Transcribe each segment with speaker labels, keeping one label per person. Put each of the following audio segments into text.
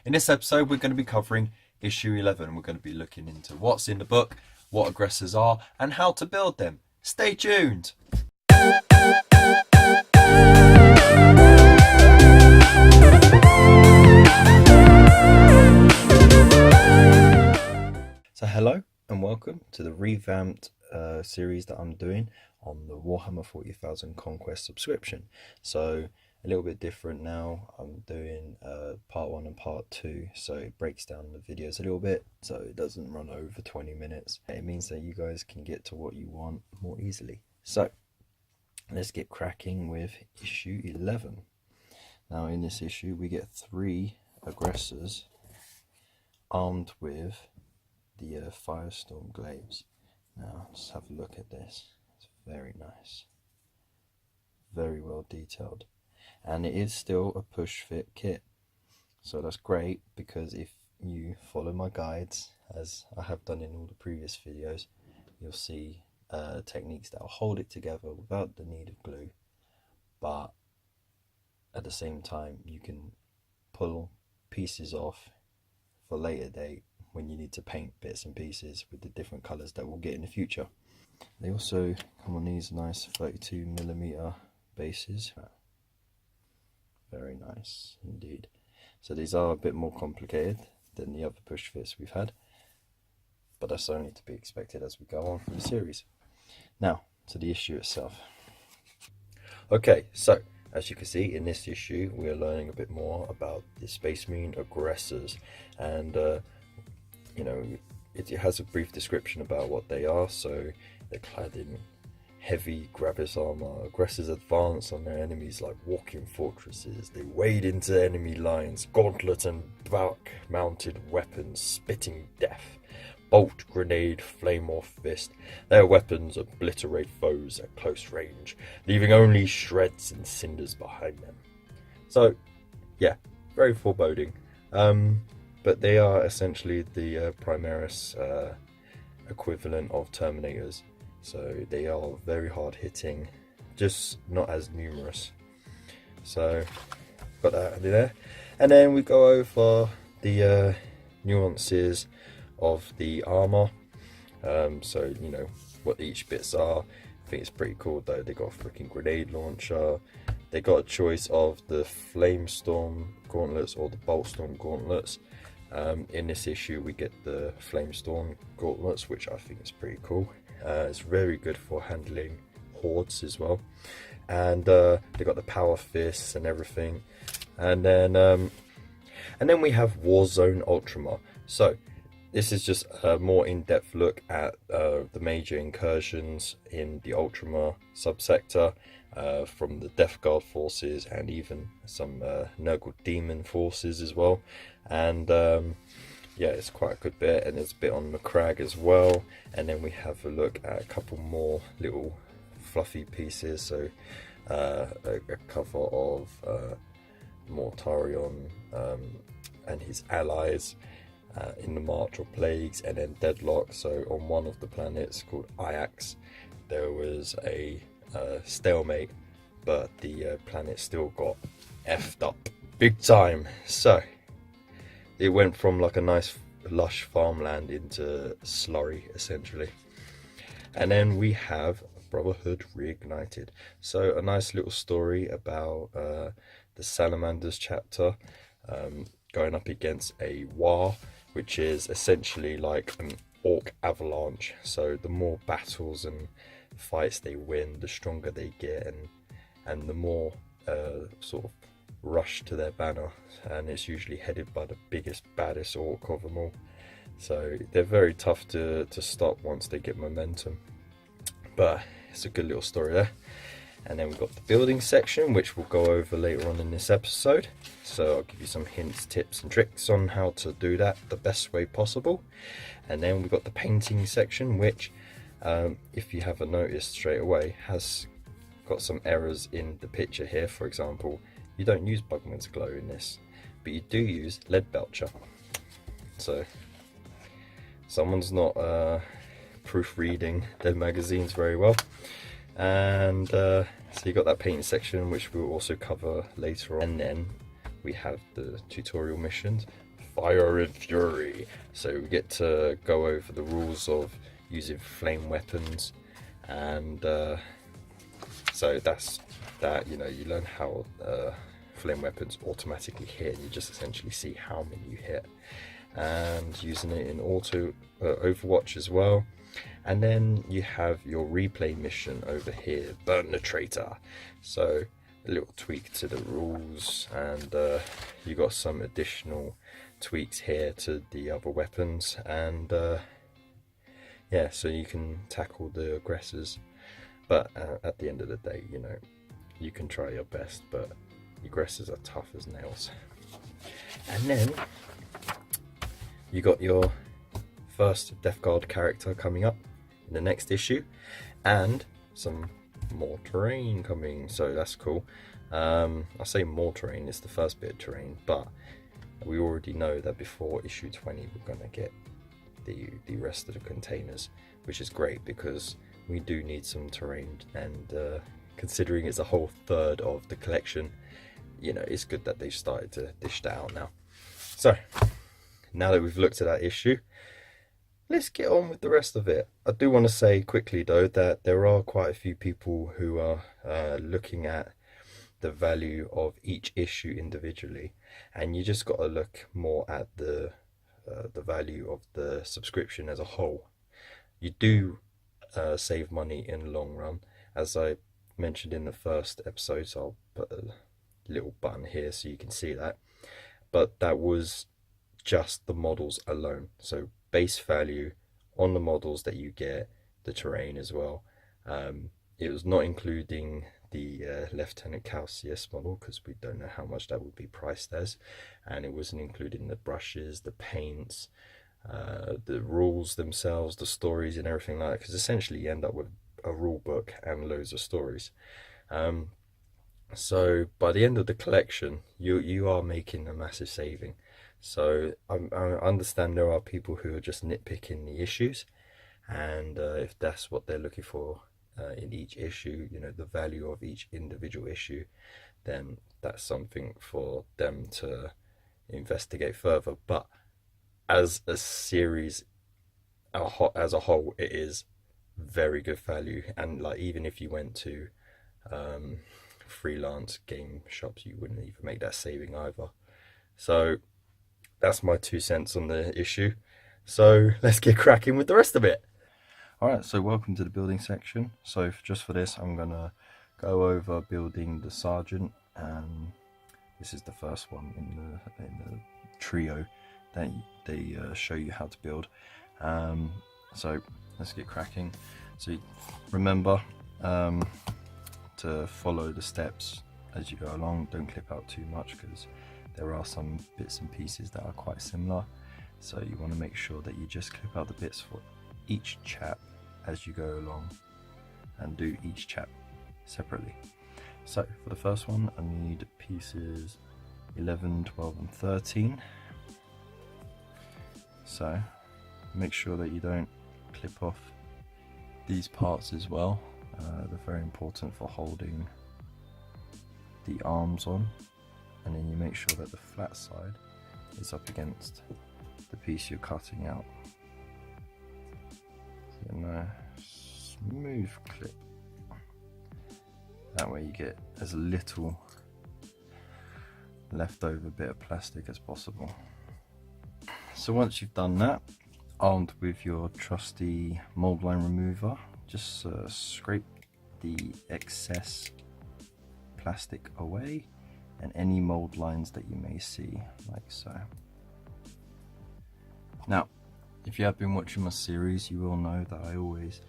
Speaker 1: In this episode, we're going to be covering issue 11. We're going to be looking into what's in the book, what aggressors are, and how to build them. Stay tuned! So hello and welcome to the revamped series that I'm doing on the Warhammer 40,000 Conquest subscription. So a little bit different now. I'm doing part 1 and part 2, so it breaks down the videos a little bit so it doesn't run over 20 minutes. It means that you guys can get to what you want more easily. So let's get cracking with issue 11. Now in this issue we get 3 aggressors armed with the Firestorm glaives. Now let's have a look at this. It's very nice, very well detailed, and it is still a push fit kit, so that's great because if you follow my guides, as I have done in all the previous videos, you'll see techniques that will hold it together without the need of glue, but at the same time you can pull pieces off for later date when you need to paint bits and pieces with the different colours that we'll get in the future. They also come on these nice 32mm bases. Very nice indeed. So these are a bit more complicated than the other push fits we've had, but that's only to be expected as we go on through the series. Now to the issue itself. Okay, so as you can see in this issue we are learning a bit more about the Space Marine aggressors, and you know, it has a brief description about what they are. So they're clad in heavy Gravis armor. Aggressors advance on their enemies like walking fortresses. They wade into enemy lines, gauntlet and back mounted weapons, spitting death. Bolt, grenade, flame or fist. Their weapons obliterate foes at close range, leaving only shreds and cinders behind them. So yeah, very foreboding. But they are essentially the Primaris equivalent of Terminators. So they are very hard hitting, just not as numerous. So got that there. And then we go over the nuances of the armor. So you know what each bits are. I think it's pretty cool though. They got a freaking grenade launcher. They got a choice of the Flamestorm gauntlets or the Boltstorm gauntlets. In this issue we get the Flamestorm gauntlets, which I think is pretty cool. It's very good for handling hordes as well, and they got the power fists and everything. And then we have Warzone Ultima. So this is just a more in-depth look at the major incursions in the Ultima subsector, from the Death Guard forces and even some Nurgle Demon forces as well. And yeah, it's quite a good bit, and there's a bit on Macragge as well. And then we have a look at a couple more little fluffy pieces. So a cover of Mortarion and his allies in the March of Plagues, and then Deadlock. So on one of the planets called Iax, there was a stalemate, but the planet still got effed up big time. So it went from like a nice lush farmland into slurry essentially. And then we have Brotherhood Reignited. So a nice little story about the Salamanders chapter going up against a War, which is essentially like an orc avalanche. So the more battles and fights they win, the stronger they get, and the more sort of rush to their banner, and it's usually headed by the biggest, baddest orc of them all. So they're very tough to stop once they get momentum, but it's a good little story there. And then we've got the building section, which we'll go over later on in this episode. So I'll give you some hints, tips and tricks on how to do that the best way possible. And then we've got the painting section, which if you haven't noticed straight away, has got some errors in the picture here. For example, you don't use Bugman's Glow in this, but you do use Lead Belcher. So someone's not proofreading their magazines very well. And so you got that painting section, which we'll also cover later on. And then we have the tutorial missions. Fire and Fury. So we get to go over the rules of using flame weapons, and so that's that. You know, you learn how flame weapons automatically hit, and you just essentially see how many you hit, and using it in auto Overwatch as well. And then you have your replay mission over here, Burn the Traitor. So a little tweak to the rules, and you got some additional tweaks here to the other weapons, and yeah, so you can tackle the aggressors. But at the end of the day, you know, you can try your best, but the aggressors are tough as nails. And then you got your first Death Guard character coming up in the next issue, and some more terrain coming, so that's cool. I say more terrain, it's the first bit of terrain, but we already know that before issue 20 we're going to get the rest of the containers, which is great because we do need some terrain, and considering it's a whole third of the collection, you know, it's good that they've started to dish that out now. So now that we've looked at that issue, let's get on with the rest of it. I do want to say quickly though that there are quite a few people who are looking at the value of each issue individually, and you just got to look more at the value of the subscription as a whole. You do save money in the long run, as I mentioned in the first episode, so I'll put a little button here so you can see that. But that was just the models alone, so base value on the models that you get, the terrain as well. It was not including the Lieutenant Calcius model, because we don't know how much that would be priced as, and it wasn't including the brushes, the paints, the rules themselves, the stories and everything like that, because essentially you end up with a rule book and loads of stories. So by the end of the collection, you are making a massive saving. So I understand there are people who are just nitpicking the issues, and if that's what they're looking for in each issue, you know, the value of each individual issue, then that's something for them to investigate further. But as a series as a whole, it is very good value, and like even if you went to freelance game shops, you wouldn't even make that saving either. So that's my 2 cents on the issue. So let's get cracking with the rest of it. Alright, so welcome to the building section. So just for this, I'm gonna go over building the sergeant, and this is the first one in the trio that they show you how to build. So let's get cracking. So remember to follow the steps as you go along. Don't clip out too much, because there are some bits and pieces that are quite similar, so you want to make sure that you just clip out the bits for each chap as you go along, and do each chap separately. So for the first one, I need pieces 11, 12 and 13. So make sure that you don't clip off these parts as well. They're very important for holding the arms on, and then you make sure that the flat side is up against the piece you're cutting out. So a smooth clip. That way you get as little leftover bit of plastic as possible. So once you've done that, armed with your trusty mold line remover, just scrape the excess plastic away and any mold lines that you may see, like so. Now, if you have been watching my series, you will know that I always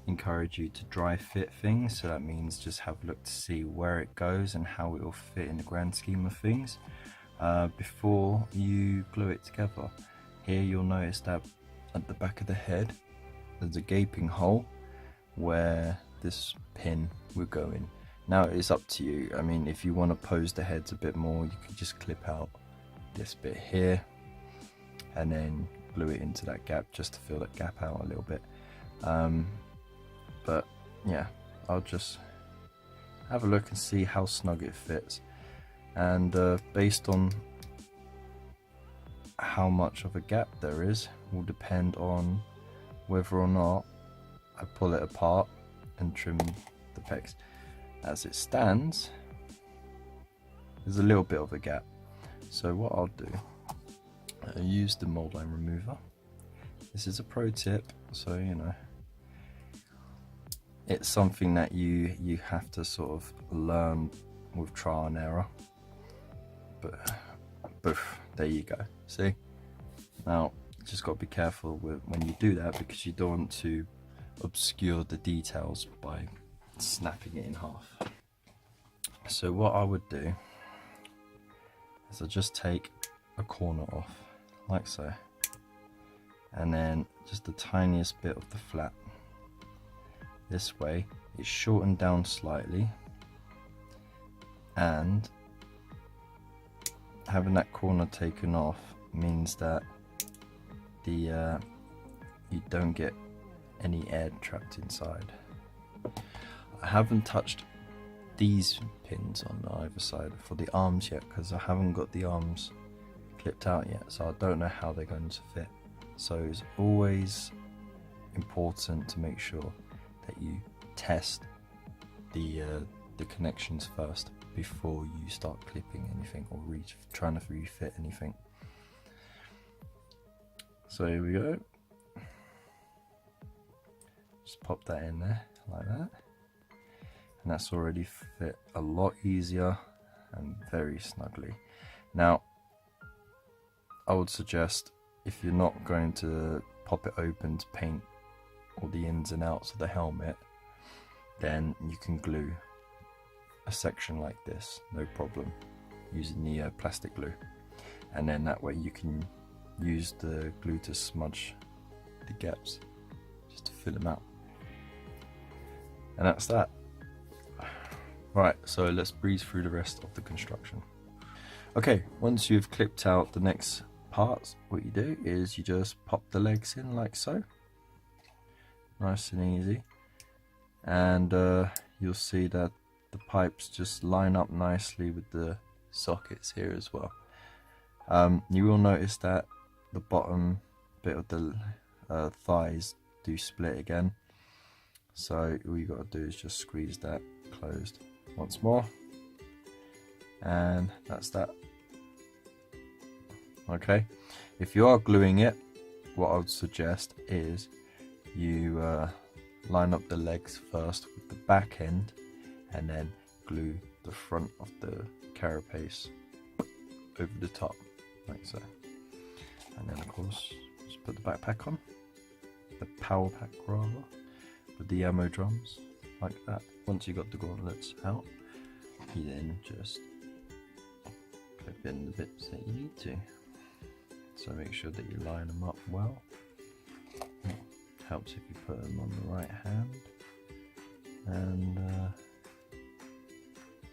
Speaker 1: encourage you to dry fit things. So that means just have a look to see where it goes and how it will fit in the grand scheme of things before you glue it together. Here you'll notice that at the back of the head there's a gaping hole where this pin will go in. Now it's up to you. I mean, if you want to pose the heads a bit more, you can just clip out this bit here and then glue it into that gap just to fill that gap out a little bit. But yeah, I'll just have a look and see how snug it fits, and based on how much of a gap there is will depend on whether or not I pull it apart and trim the pegs. As it stands, there's a little bit of a gap. So what I'll do, I'll use the mold line remover. This is a pro tip, so you know, it's something that you have to sort of learn with trial and error. But boof, there you go. See? Now, just got to be careful when you do that, because you don't want to obscure the details by snapping it in half. So what I would do is I just take a corner off, like so, and then just the tiniest bit of the flap. This way it's shortened down slightly, and having that corner taken off means that the you don't get any air trapped inside. I haven't touched these pins on either side for the arms yet, because I haven't got the arms clipped out yet, so I don't know how they're going to fit. So it's always important to make sure that you test the connections first before you start clipping anything or trying to refit anything. So here we go. Just pop that in there like that, and that's already fit a lot easier and very snugly. Now I would suggest, if you're not going to pop it open to paint all the ins and outs of the helmet, then you can glue a section like this, no problem, using the plastic glue, and then that way you can use the glue to smudge the gaps, just to fill them out. And that's that. Right, so let's breeze through the rest of the construction. Okay, once you've clipped out the next parts, what you do is you just pop the legs in like so, nice and easy, and you'll see that the pipes just line up nicely with the sockets here as well. You will notice that the bottom bit of the thighs do split again, so all you got to do is just squeeze that closed once more, and that's that. Okay, if you are gluing it, what I would suggest is you line up the legs first with the back end, and then glue the front of the carapace over the top, like so. And then of course, just put the backpack on, the power pack rather, with the ammo drums, like that. Once you got the gauntlets out, you then just clip in the bits that you need to. So make sure that you line them up well. It helps if you put them on the right hand, and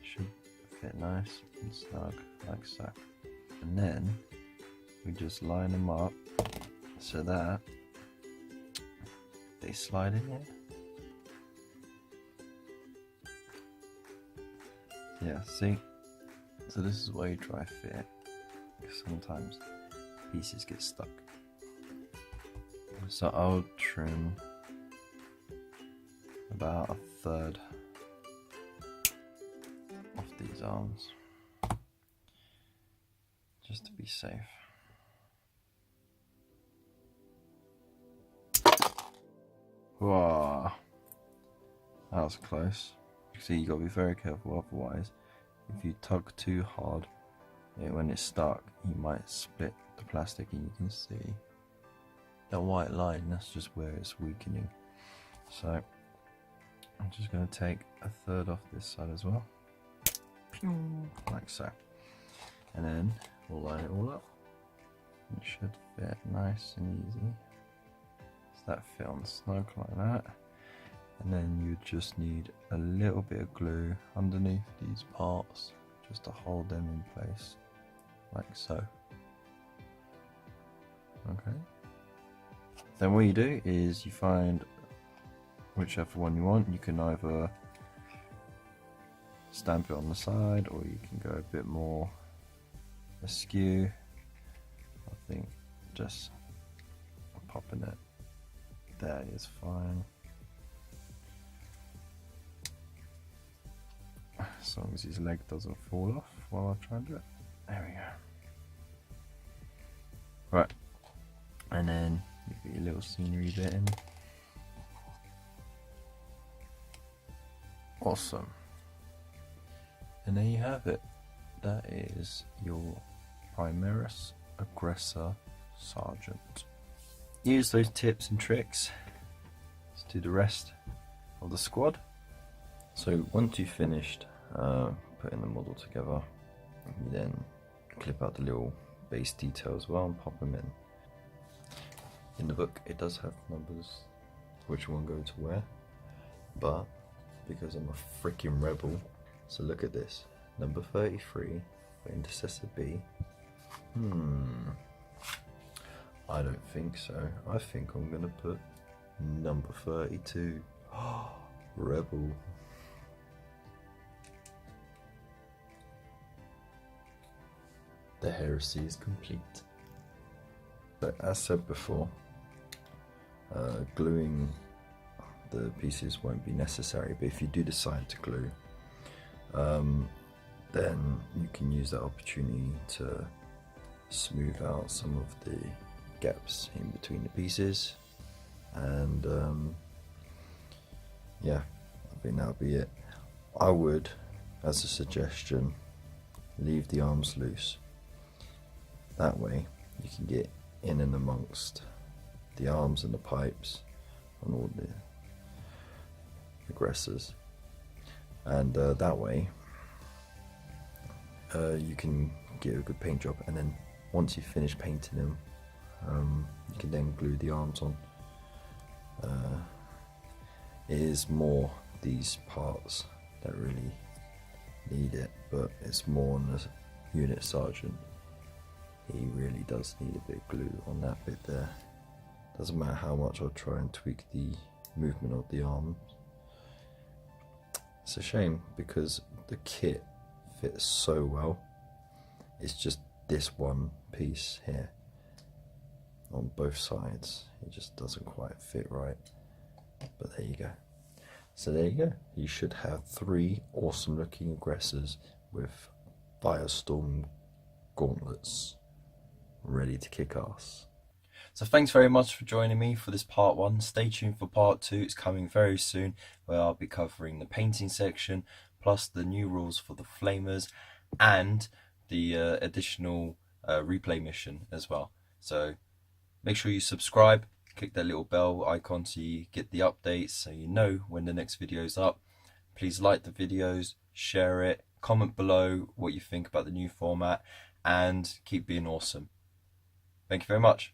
Speaker 1: should fit nice and snug like so. And then we just line them up so that they slide in here. Yeah, see? So this is why you try fit, because sometimes pieces get stuck. So I'll trim about 1/3 of these arms, just to be safe. Whoa, that was close. See, you gotta be very careful, otherwise if you tug too hard, when it's stuck, you might split the plastic, and you can see that white line, that's just where it's weakening. So I'm just going to take 1/3 off this side as well, like so, and then we'll line it all up. It should fit nice and easy. So that fit on snug like that, and then you just need a little bit of glue underneath these parts just to hold them in place, like so. Okay. Then what you do is you find whichever one you want. You can either stamp it on the side, or you can go a bit more askew. I think just popping it there is fine, as long as his leg doesn't fall off while I try and do it. There we go. Right, and then you've got your little scenery bit in. Awesome. And there you have it. That is your Primaris Aggressor Sergeant. Use those tips and tricks to do the rest of the squad. So once you've finished putting the model together, you then clip out the little base detail as well and pop them in. In the book it does have numbers which one go to where, but because I'm a freaking rebel, so look at this, number 33 for Intercessor B. I don't think so. I think I'm gonna put number 32. Rebel. The heresy is complete. But as said before, gluing the pieces won't be necessary, but if you do decide to glue, then you can use that opportunity to smooth out some of the gaps in between the pieces, and yeah, I think that'll be it. I would, as a suggestion, leave the arms loose. That way you can get in and amongst the arms and the pipes on all the aggressors, and that way you can get a good paint job, and then once you finish painting them, you can then glue the arms on. It is more these parts that really need it, but it's more on the unit sergeant. He really does need a bit of glue on that bit there. Doesn't matter how much I try and tweak the movement of the arms. It's a shame because the kit fits so well. It's just this one piece here on both sides, it just doesn't quite fit right, but there you go. So there you go, you should have 3 awesome looking aggressors with Firestorm gauntlets ready to kick ass. So thanks very much for joining me for this part 1. Stay tuned for part 2, it's coming very soon, where I'll be covering the painting section, plus the new rules for the flamers and the additional replay mission as well. So make sure you subscribe, click that little bell icon so you get the updates, so you know when the next video is up. Please like the videos, share it, comment below what you think about the new format, and keep being awesome. Thank you very much.